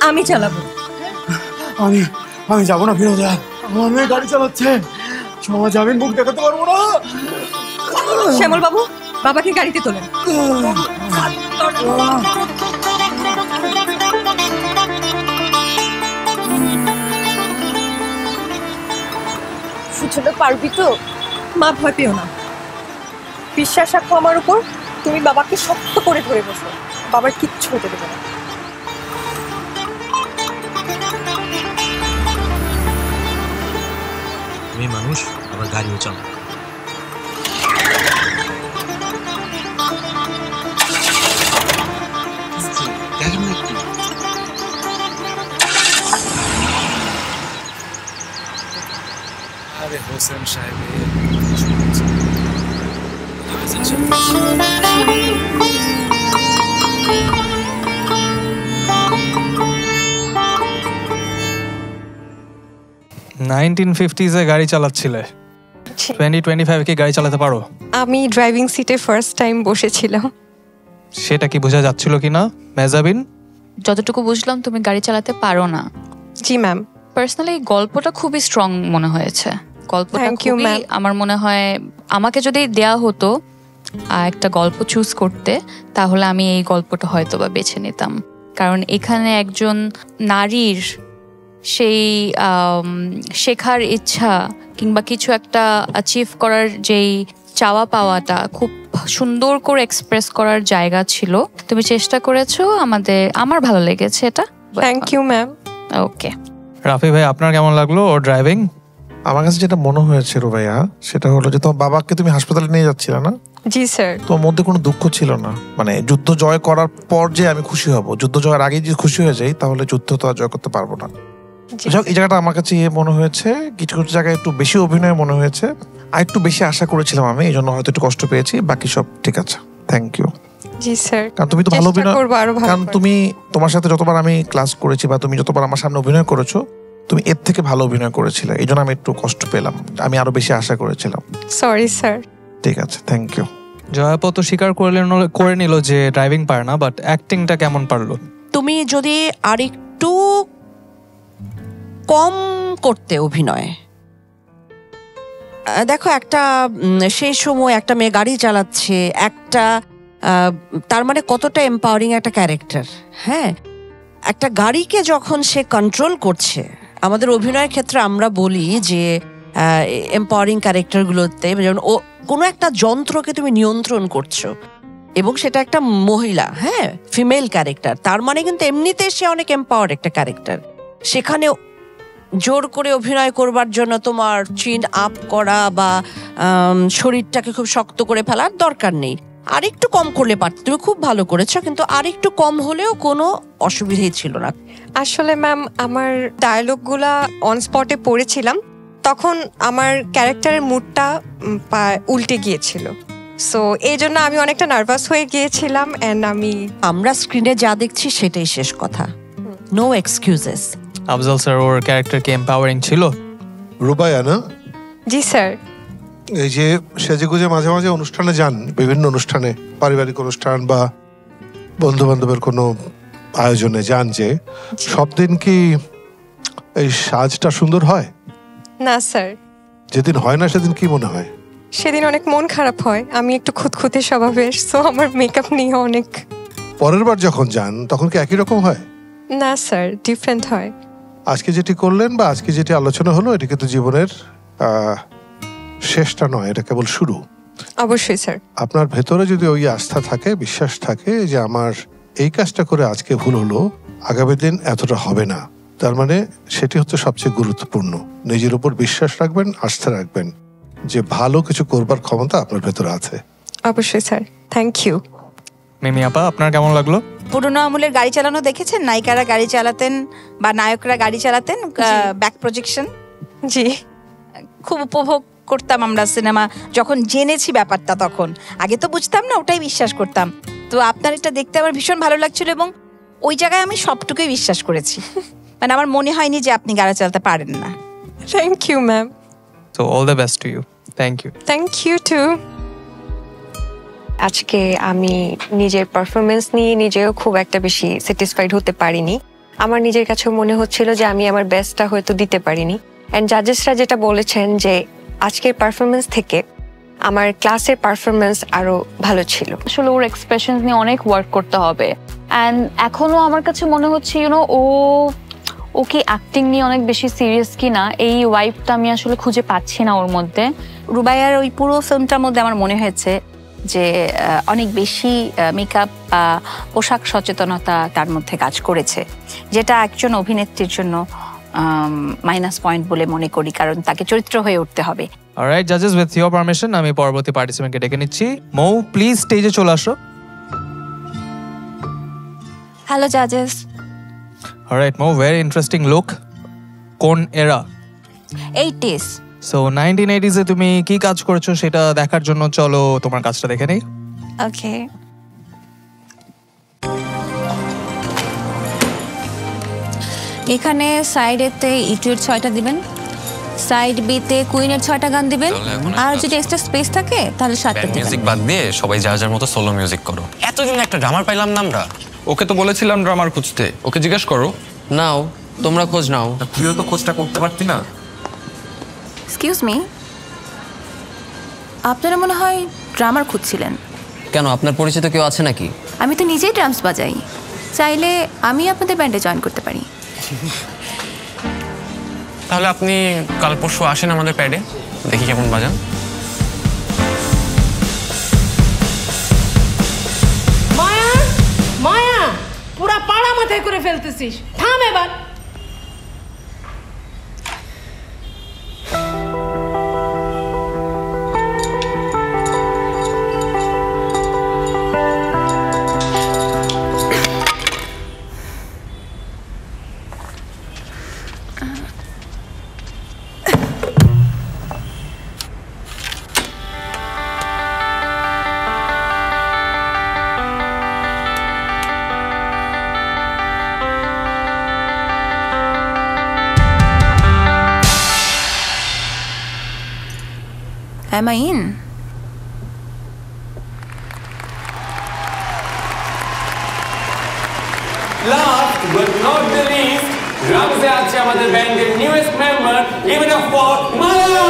আমি চালাবো। আমি যাবো না ফিরোজা, আমার মেয়ে গাড়ি চালাচ্ছে, সমাজ আমি মুখ দেখাতে পারবো না। শ্যামল বাবু, বাবাকে গাড়িতে তোলেন। সূচনা, পারবি তো? মা ভয় পেও না, বিশ্বাস রাখো আমার উপর। তুমি বাবাকে শক্ত করে ধরে বসো, বাবার কিচ্ছু হতে দেবে না। মেয়ে মানুষ আবার গাড়িও চালায়। আরে হোসেন সাহেব, গাড়ি চালাচ্ছিলে, 2025 কি গাড়ি চালাতে পারো? আমি ড্রাইভিং সিটে ফার্স্ট টাইম বসেছিলাম। সেটা কি বোঝা যাচ্ছিল কিনা মেজাবিন? যতটুকু বুঝলাম তুমি গাড়ি চালাতে পারো না। জি ম্যাম। পার্সোনালি গল্পটা খুবই স্ট্রং মনে হয়েছে। গল্পটা খুবই, আমার মনে হয় আমাকে যদি দেয়া হতো একটা গল্প চুজ করতে, তাহলে আমি এই গল্পটা হয়তো বা বেছে নিতাম। কারণ এখানে একজন নারীর সেই শেখার ইচ্ছা কিংবা কিছু একটা অ্যাচিভ করার যেই চাওয়া পাওয়াটা খুব সুন্দর করে এক্সপ্রেস করার জায়গা ছিল। তুমি চেষ্টা করেছো, আমার ভালো লেগেছে এটা। Thank you ma'am. Okay Rafi ভাই, আপনার কেমন লাগলো ওর ড্রাইভিং? আমার কাছে যেটা মনে হয়েছে রুবাইয়া, সেটা হলো যে তোমার বাবাকে তুমি হাসপাতালে নিয়ে যাচ্ছিলে না? জি স্যার। তোমার মধ্যে কোনো দুঃখ ছিল না? মানে যুদ্ধ জয় করার পর যে আমি খুশি হব, যুদ্ধ জয়ের আগেই যদি খুশি হয়ে যাই তাহলে যুদ্ধ তো আর জয় করতে পারবো না। এই জায়গাটা আমার কাছে মনে হয়েছে, কিছু কিছু জায়গায় একটু বেশি অভিনয় মনে হয়েছে, আর একটু বেশি আশা করেছিলাম আমি, এই জন্য হয়তো একটু কষ্ট পেয়েছি। বাকি সব ঠিক আছে, থ্যাংক ইউ। G sir. কারণ তুমি তো ভালো অভিনয়, কারণ তুমি, তোমার সাথে যতবার আমি ক্লাস করেছি বা তুমি যতবার আমার সামনে অভিনয় করেছো, তুমি এর থেকে ভালো অভিনয় করেছিলে, এই জন্য আমি একটু কষ্ট পেলাম, আমি আরো বেশি আশা করেছিলাম। Sorry sir. ঠিক আছে, থ্যাংক ইউ। জয়াপত তো স্বীকার করে নিল যে ড্রাইভিং পারে না, বাট অ্যাক্টিংটা কেমন পারলো? তুমি যদি আরেকটু কম করতে অভিনয়, দেখো একটা সেই সময় একটা মেয়ে গাড়ি চালাচ্ছে, একটা তার মানে কতটা এম্পাওয়ারিং একটা ক্যারেক্টার। হ্যাঁ, একটা গাড়িকে যখন সে কন্ট্রোল করছে, আমাদের অভিনয়ের ক্ষেত্রে আমরা বলি যে এম্পাওয়ারিং ক্যারেক্টারগুলোতে যেমন ও কোনো একটা যন্ত্রকে তুমি নিয়ন্ত্রণ করছো, এবং সেটা একটা মহিলা, হ্যাঁ, ফিমেল ক্যারেক্টার, তার মানে কিন্তু এমনিতে সে অনেক এম্পাওয়ার্ড একটা ক্যারেক্টার। সেখানে জোর করে অভিনয় করবার জন্য তোমার চিন আপ করা বা শরীরটাকে খুব শক্ত করে ফেলার দরকার নেই। আরেকটু কম করলে পারত। তুমি খুব ভালো করেছো, কিন্তু আরেকটু কম হলেও কোনো অসুবিধাই ছিল না। আসলে ম্যাম, আমার ডায়লগগুলা অন স্পটে পড়েছিলাম, তখন আমার ক্যারেক্টারের মুডটা উল্টে গিয়েছিল, সো এই জন্য আমি অনেকটা নার্ভাস হয়ে গিয়েছিলাম। এন্ড আমরা স্ক্রিনে যা দেখছি সেটাই শেষ কথা, নো এক্সকিউজেস। আফজাল স্যার, ওর ক্যারেক্টার কি এম্পাওয়ারিং ছিল? রুবাইয়া না? জি স্যার। এই যে সেজেগুজে মাঝে মাঝে অনুষ্ঠানে যান, বিভিন্ন অনুষ্ঠানে, পারিবারিক অনুষ্ঠান বা বন্ধু বান্ধবের কোনো আয়োজনে যান যে সব দিন কি এই সাজটা সুন্দর হয়? না স্যার, যেদিন হয় না সেদিন কি মনে হয়? সেদিন অনেক মন খারাপ হয়। আমি একটু খুঁতখুঁতে স্বভাবের, সো আমার মেকআপ নিয়ে অনেক। পরের বার যখন যান তখন কি একই রকম হয়? না স্যার, ডিফারেন্ট হয়। আজকে যেটি করলেন বা আজকে যেটি আলোচনা হলো এটা কিন্তু জীবনের শেষটা নয়, এটা কেবল শুরু। অবশ্যই স্যার। আপনার ভেতরে যদি ওই আস্থা থাকে, বিশ্বাস থাকে যে আমার এই কাজটা করে আজকে ভুল হলো, আগামী দিন এতটা হবে না, তার মানে সেটি হচ্ছে সবচেয়ে গুরুত্বপূর্ণ। নিজের উপর বিশ্বাস রাখবেন, আস্থা রাখবেন যে ভালো কিছু করবার ক্ষমতা আপনার ভেতরে আছে। অবশ্যই স্যার, থ্যাংক ইউ। মিমি আপা, আপনার কেমন লাগলো? পুরোনো আমলের গাড়ি চালানো দেখেছেন? নায়িকারা গাড়ি চালাতেন বা নায়করা গাড়ি চালাতেন, ব্যাক প্রজেকশন। জি, খুব উপভোগ করতাম আমরা সিনেমা যখন জেনেছি ব্যাপারটা। তখন আগে তো বুঝতাম না, ওটাই বিশ্বাস করতাম। তো আপনার এটা দেখতে আমার ভীষণ ভালো লাগছিল এবং ওই জায়গায় আমি সবটুকুই বিশ্বাস করেছি। মানে আমার মনে হয়নি যে আপনি গাড়ি চালাতে পারেন না। Thank you ma'am. So all the best to you. Thank you. Thank you too. আজকে আমি নিজের পারফরমেন্স নিয়ে নিজেও খুব একটা বেশি স্যাটিসফাইড হতে পারিনি। আমার নিজের কাছে মনে হচ্ছিল যে আমি আমার বেস্টটা হয়তো দিতে পারিনি। অ্যান্ড জাজেসরা যেটা বলেছেন যে আজকের পারফরমেন্স থেকে আমার ক্লাসের পারফরমেন্স আরো ভালো ছিল। আসলে ওর এক্সপ্রেশন নিয়ে অনেক ওয়ার্ক করতে হবে। অ্যান্ড এখনো আমার কাছে মনে হচ্ছে ও কি অ্যাক্টিং নিয়ে অনেক বেশি সিরিয়াস কি না, এই ওয়াইবটা আমি আসলে খুঁজে পাচ্ছি না ওর মধ্যে। রুবাইয়ার ওই পুরো ফিল্মটার মধ্যে আমার মনে হয়েছে যে অনেক বেশি মেকআপ বা পোশাক সচেতনতা তার মধ্যে কাজ করেছে, যেটা একজন অভিনেত্রীর জন্য মাইনাস পয়েন্ট বলে মনে করি, কারণ তাকে চরিত্র হয়ে উঠতে হবে। অলরাইট জাজেস, উইথ ইওর পারমিশন আমি পরবর্তী পার্টিসিপেন্টকে ডেকে নিচ্ছি। মৌ, প্লিজ স্টেজে চলে আসো। হ্যালো জাজেস। অলরাইট মৌ, ভেরি ইন্টারেস্টিং লুক। কোন এরা? 80s। সো 1980s এ তুমি কি কাজ করেছো সেটা দেখার জন্য চলো তোমার কাজটা দেখে নেই। ওকে। এখানে সাইডেতে ইটুয়ের 6টা দিবেন, সাইড বিতে কুইনের 6টা গান দিবেন, আর যদি এক্সট্রা স্পেস থাকে তাহলে 7টা দিবেন। মিউজিক বাদ দিয়ে সবাই যার যার মতো সোলো মিউজিক করো। এতদিন একটা ড্রামার পাইলাম না আমরা। ওকে তো বলেছিলাম ড্রামার খুঁজতে, ওকে জিজ্ঞেস করো। নাও, তোমরা খোঁজ নাও। তুইও তো খোঁজটা করতে পারতি না? এক্সকিউজ মি, আপনারা মনে হয় ড্রামার খুঁজছিলেন। কেন, আপনার পরিচিত কেউ আছে নাকি? আমি তো নিজেই ড্রামস বাজাই, চাইলে আমি আপনাদের ব্যান্ডে জয়েন করতে পারি। তাহলে আপনি কাল পরশু আসেন আমাদের প্যাডে, দেখি কেমন বাজান। মায়া, মায়া, পুরা পাড়া মাথায় করে ফেলতেছিস, থাম এবার। Am I in? Last but not the least, ড্রামসে আছে আমাদের ব্যান্ডের newest member, give it up for Maya!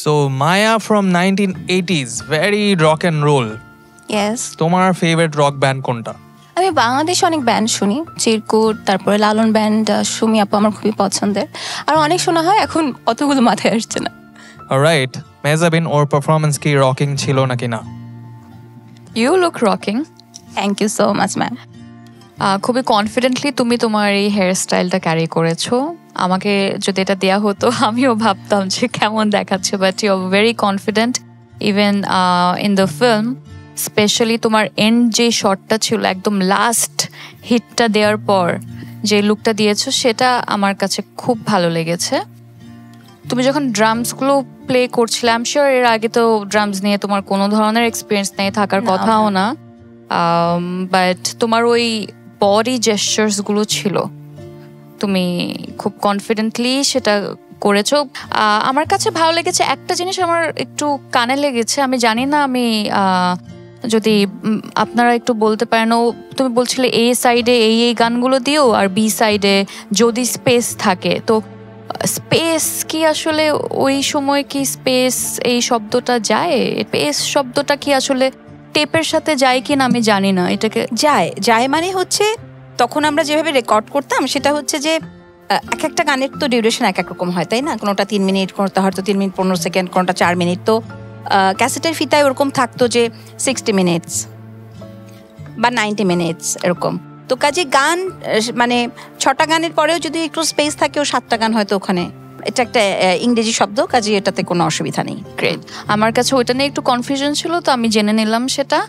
So Maya from 1980s, very rock and roll. Yes. তোমার ফেভারিট রক ব্যান্ড কোনটা? আমি বাংলাদেশে অনেক ব্যান্ড শুনি, চিরকুট, তারপরে লালন ব্যান্ড, সুমি আপু আমার খুবই পছন্দের, আর অনেক শোনা হয়, এখন অতগুলো মাথায় আসছে না। অলরাইট, মেজাবিন, ওর পারফরম্যান্স কি রকিং ছিল নাকি না? You look rocking. Thank you so much ma'am. খুবই কনফিডেন্টলি তুমি তোমার এই হেয়ার স্টাইলটা ক্যারি করেছো। আমাকে যদি এটা দেয়া হতো আমিও ভাবতাম যে কেমন দেখাচ্ছে, but you are very confident even in the film. Specially তোমার এন্ড যে শটটা ছিল, একদম লাস্ট হিটটা দেওয়ার পর যে লুকটা দিয়েছো, সেটা আমার কাছে খুব ভালো লেগেছে। তুমি যখন ড্রামসগুলো প্লে করছিলে, আই এম শিওর এর আগে তো ড্রামস নিয়ে তোমার কোনো ধরনের এক্সপিরিয়েন্স নেই, থাকার কথাও না, বাট তোমার ওই বডি জেস্টার্সগুলো ছিল, তুমি খুব কনফিডেন্টলি সেটা করেছো। আমার কাছে ভালো লেগেছে একটা জিনিস, আমার একটু কানে লেগেছে, আমি জানি না, আমি যদি আপনারা একটু বলতে পারেন। ও তুমি বলছিলে এ সাইডে এই গানগুলো দিও আর বি সাইডে যদি স্পেস থাকে, তো স্পেস কি আসলে ওই সময় কি স্পেস এই শব্দটা যায়? স্পেস শব্দটা কি আসলে টেপের সাথে যায় কিনা আমি জানি না। এটাকে যায় মানে হচ্ছে তখন আমরা যেভাবে রেকর্ড করতাম সেটা হচ্ছে যে এক একটা গানের তো ডিউরেশন এক এক রকম হয়, তাই না? কোনোটা 3 মিনিট, কোনোটা হয়তো 3 মিনিট 15 সেকেন্ড, কোনোটা 4 মিনিট। তো ক্যাসেটের ফিতায় ওরকম থাকতো যে 60 মিনিটস বা 90 মিনিটস এরকম। তো কাজে গান মানে 6টা গানের পরেও যদি একটু স্পেস থাকে, ও 7টা গান হয়তো ওখানে। এটা একটা ইংরেজি শব্দ, কাজে এটাতে কোনো অসুবিধা নেই। গ্রেট। আমার কাছে ওইটা নিয়ে একটু কনফিউশন ছিল, তো আমি জেনে নিলাম সেটা।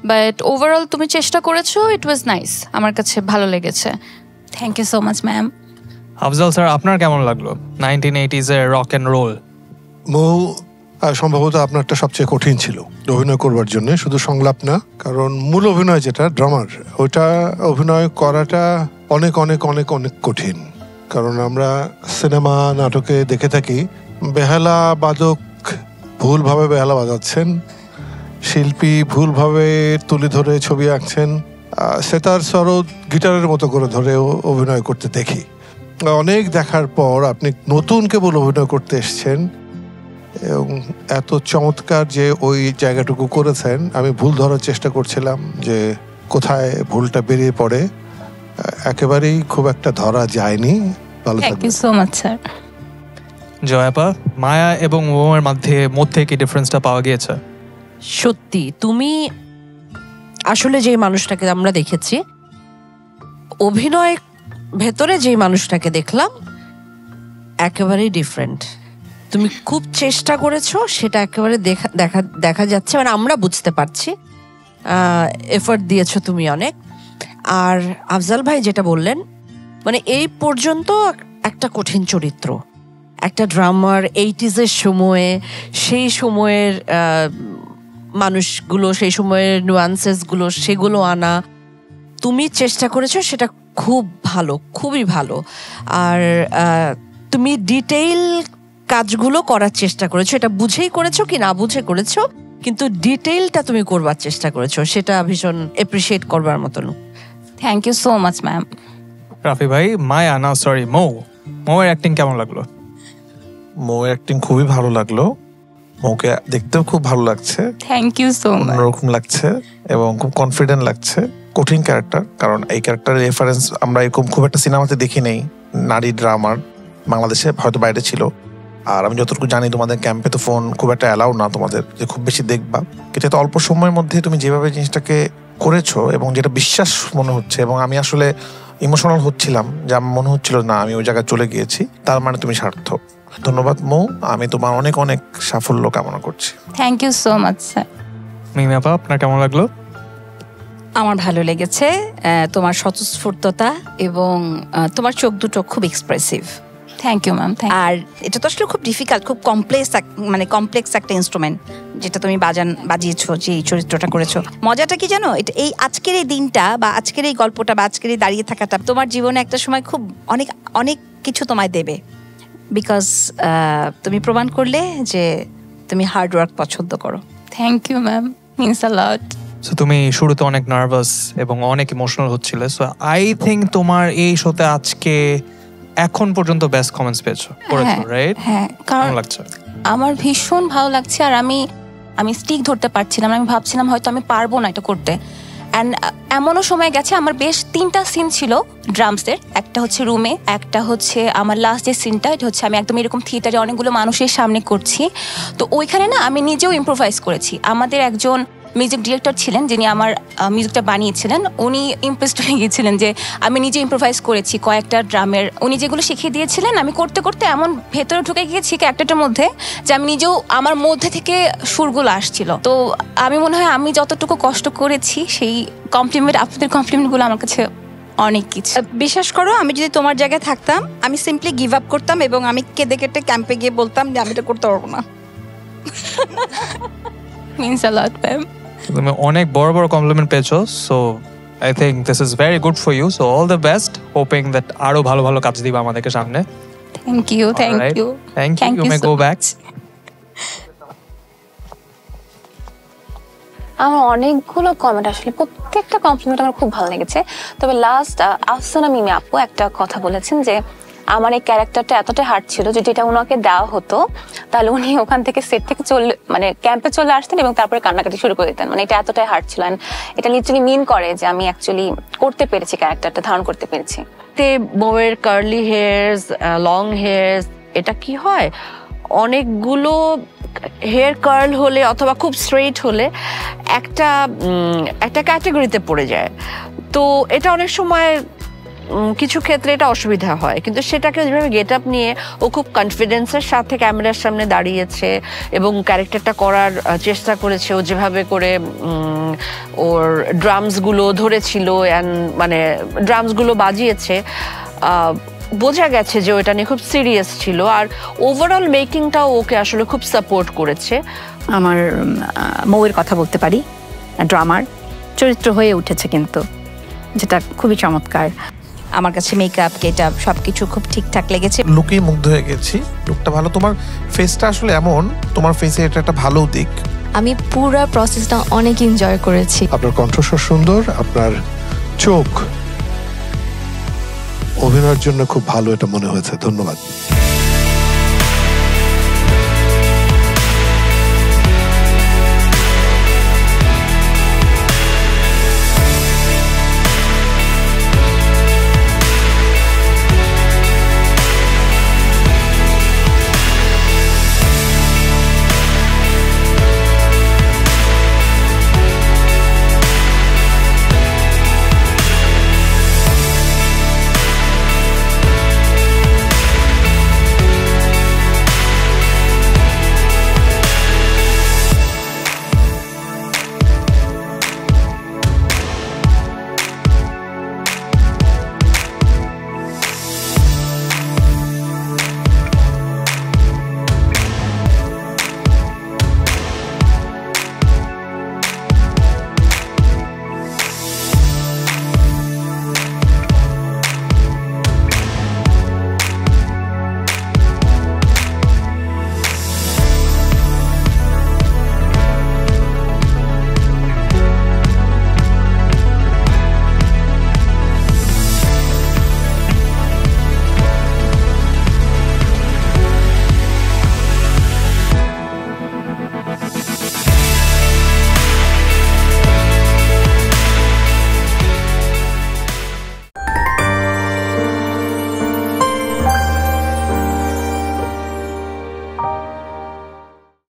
বাট ওভারঅল তুমি চেষ্টা করেছো, ইট ওয়াজ নাইস, আমার কাছে ভালো লেগেছে। Thank you so much ma'am. Afzal sir, আপনার কেমন লাগলো 1980s এর রক অ্যান্ড রোল? সম্ভবত আপনারটা সবচেয়ে কঠিন ছিল অভিনয় করবার জন্য, শুধু সংলাপ না, কারণ মূল অভিনয় যেটা ড্রামার, ওইটা অভিনয় করাটা অনেক অনেক অনেক অনেক কঠিন। কারণ আমরা সিনেমা নাটকে দেখে থাকি বেহালা বাদক ভুলভাবে বেহালা বাজাচ্ছেন, শিল্পী ভুলভাবে তুলে ধরে ছবি আঁকছেন, সেতার সরোদ গিটারের মতো করে ধরে অভিনয় করতে দেখি। অনেক দেখার পর আপনি নতুন কেবল অভিনয় করতে এসছেন এবং এত চমৎকার যে ওই জায়গাটুকু করেছেন। আমি ভুল ধরার চেষ্টা করছিলাম যে কোথায় ভুলটা বেরিয়ে পড়ে, একেবারেই খুব একটা ধরা যায়নি। ভালো thank you so much sir. জয়াপা, মায়া এবং ওমের মধ্যে কি ডিফারেন্সটা পাওয়া গিয়েছে? সত্যি তুমি আসলে যে মানুষটাকে আমরা দেখেছি, অভিনয় ভেতরে যে মানুষটাকে দেখলাম একেবারেই ডিফারেন্ট। তুমি খুব চেষ্টা করেছো, সেটা একেবারে দেখা যাচ্ছে, মানে আমরা বুঝতে পারছি এফোর্ট দিয়েছো তুমি অনেক। আর আফজাল ভাই যেটা বললেন, মানে এই পর্যন্ত একটা কঠিন চরিত্র, একটা ড্রামার 80s সময়ে, সেই সময়ের মানুষগুলো, সেই সময়ের নুয়ান্সেসগুলো, সেগুলো আনা তুমি চেষ্টা করেছো, সেটা খুব ভালো, খুবই ভালো। আর তুমি ডিটেইল কাজগুলো করার চেষ্টা করেছো, এটা বুঝেই করেছো কি না বুঝে করেছো, কিন্তু ডিটেইলটা তুমি করবার চেষ্টা করেছো, সেটা ভীষণ এপ্রিসিয়েট করবার মতন। Thank you so much ma'am. Rafi ভাই, মায়া না সরি মৌয়ের অ্যাক্টিং কেমন লাগলো? মৌয়ের অ্যাক্টিং খুবই ভালো লাগলো, মৌকে দেখতেও খুব ভালো লাগছে, থ্যাংক ইউ সো মাচ। অন্যরকম লাগছে এবং খুব কনফিডেন্ট লাগছে। কঠিন ক্যারেক্টার, কারণ এই ক্যারেক্টারের রেফারেন্স আমরা এরকম খুব একটা সিনেমাতে দেখি নেই। নারী ড্রামার বাংলাদেশে হয়তো বাইরে ছিল, আর আমি যতটুকু জানি তোমাদের ক্যাম্পে তো ফোন খুব একটা অ্যালাউ না তোমাদের যে খুব বেশি দেখবা, কিন্তু এত অল্প সময়ের মধ্যে তুমি যেভাবে জিনিসটাকে করেছো এবং যেটা বিশ্বাস মনে হচ্ছে, এবং আমি আসলে ইমোশনাল হচ্ছিলাম, যে আমার মনে হচ্ছিল না আমি ওই জায়গায় চলে গিয়েছি, তার মানে তুমি সার্থক। ধন্যবাদ মৌ, আমি তোমার অনেক অনেক সাফল্য কামনা করছি। Thank you so much sir. মিমিয়াপা, আপনার কেমন লাগলো? আমার ভালো লেগেছে তোমার স্বতঃস্ফূর্ততা এবং তোমার চোখ দুটো খুব এক্সপ্রেসিভ। Thank you ma'am. আর এটা তো আসলে খুব ডিফিকাল্ট, খুব কমপ্লেক্স একটা ইনস্ট্রুমেন্ট যেটা তুমি বাজিয়েছো, যে এই চরিত্রটা করেছো। মজাটা কি জানো, এটা এই আজকের এই দিনটা বা আজকের এই গল্পটা বা আজকের এই দাঁড়িয়ে থাকাটা তোমার জীবনে একটা সময় খুব অনেক অনেক কিছু তোমায় দেবে, বিকজ তুমি প্রমাণ করলে যে তুমি হার্ড ওয়ার্ক পছন্দ করো। Thank you ma'am, means a lot. So তুমি শুরুতে অনেক নার্ভাস এবং অনেক ইমোশনাল হচ্ছিলে, সো আই থিঙ্ক তোমার এই শোতে আজকে এখন পর্যন্ত বেস্ট কমেন্টস পেয়েছো, রাইট? হ্যাঁ, কারণ আমার ভীষণ ভালো লাগছে। আর আমি স্টিক ধরতে পারছিলাম, আমি ভাবছিলাম হয়তো আমি পারবো না এটা করতে। অ্যান্ড এমনও সময় গেছে আমার বেশ 3টা সিন ছিল ড্রামসের, একটা হচ্ছে রুমে, একটা হচ্ছে আমার লাস্ট যে সিনটা, এটা হচ্ছে আমি একদম এরকম থিয়েটারে অনেকগুলো মানুষের সামনে করছি। তো ওইখানে না আমি নিজেও ইম্প্রোভাইজ করেছি। আমাদের একজন মিউজিক ডিরেক্টর ছিলেন যিনি আমার মিউজিকটা বানিয়েছিলেন, উনি ইমপ্রেসড হয়ে গিয়েছিলেন যে আমি নিজে ইম্প্রোভাইজ করেছি কয়েকটা ড্রামের। উনি যেগুলো শিখিয়ে দিয়েছিলেন আমি করতে করতে এমন ভেতরে ঢুকে গিয়েছি ক্যারেক্টারটার মধ্যে যে আমি নিজেও আমার মধ্যে থেকে সুরগুলো আসছিল। তো আমি মনে হয় আমি যতটুকু কষ্ট করেছি সেই কমপ্লিমেন্ট, আপনাদের কমপ্লিমেন্টগুলো আমার কাছে অনেক কিছু। বিশ্বাস করো, আমি যদি তোমার জায়গায় থাকতাম আমি সিম্পলি গিভ আপ করতাম এবং আমি কেঁদে কেটে ক্যাম্পে গিয়ে বলতাম যে আমি এটা করতে পারবো না। Means a lot ma'am. তুমি অনেক বড় বড় কমপ্লিমেন্ট পেয়েছো, so I think this is very good for you. So all the best, hoping that আরো ভালো ভালো কাজ দিবা আমাদেরকে সামনে। Thank you, thank you, thank you. You may go back. আমার অনেকগুলো কমেন্ট, আসলে প্রত্যেকটা কমপ্লিমেন্ট আমার খুব ভালো লেগেছে। তবে লাস্ট আফসানা মিমি আপু একটা কথা বলেছেন যে আমার এই ক্যারেক্টারটা এতটাই হার্ড ছিল, যদি এটা ওনাকে দেওয়া হতো তাহলে উনি ওখান থেকে সেট থেকে মানে ক্যাম্পে চলে আসতেন এবং তারপরে কান্নাকাটি শুরু করে দিতেন। মানে এটা এতটাই হার্ড ছিল, এটা লিটারালি মিন করে যে আমি অ্যাকচুয়ালি করতে পেরেছি, ক্যারেক্টারটা ধারণ করতে পেরেছি। বউয়ের কার্লি হেয়ারস, লং হেয়ারস, এটা কি হয় অনেকগুলো হেয়ার কার্ল হলে অথবা খুব স্ট্রেইট হলে একটা ক্যাটাগরিতে পড়ে যায়। তো এটা অনেক সময় কিছু ক্ষেত্রে এটা অসুবিধা হয়, কিন্তু সেটাকে যেভাবে গেট আপ নিয়ে ও খুব কনফিডেন্সের সাথে ক্যামেরার সামনে দাঁড়িয়েছে এবং ক্যারেক্টারটা করার চেষ্টা করেছে। ও যেভাবে করে ওর ড্রামসগুলো ধরেছিল অ্যান্ড মানে ড্রামসগুলো বাজিয়েছে, বোঝা গেছে যে ওটা নিয়ে খুব সিরিয়াস ছিল। আর ওভারঅল মেকিংটাও ওকে আসলে খুব সাপোর্ট করেছে। আমার মৌয়ের কথা বলতে পারি, ড্রামার চরিত্র হয়ে উঠেছে কিন্তু, যেটা খুবই চমৎকার। আমার কাছে মেকআপ, গেটআপ সবকিছু খুব ঠিকঠাক লেগেছে। লুকেই মুগ্ধ হয়ে গেছি, লুকটা ভালো। তোমার ফেসটা আসলে এমন, তোমার ফেসে এটা একটা ভালো দিক। আমি পুরো প্রসেসটা অনেক এনজয় করেছি। আপনার কণ্ঠস্বর সুন্দর, আপনার চোখ অভিনয়ের জন্য খুব ভালো, এটা মনে হয়েছে। ধন্যবাদ।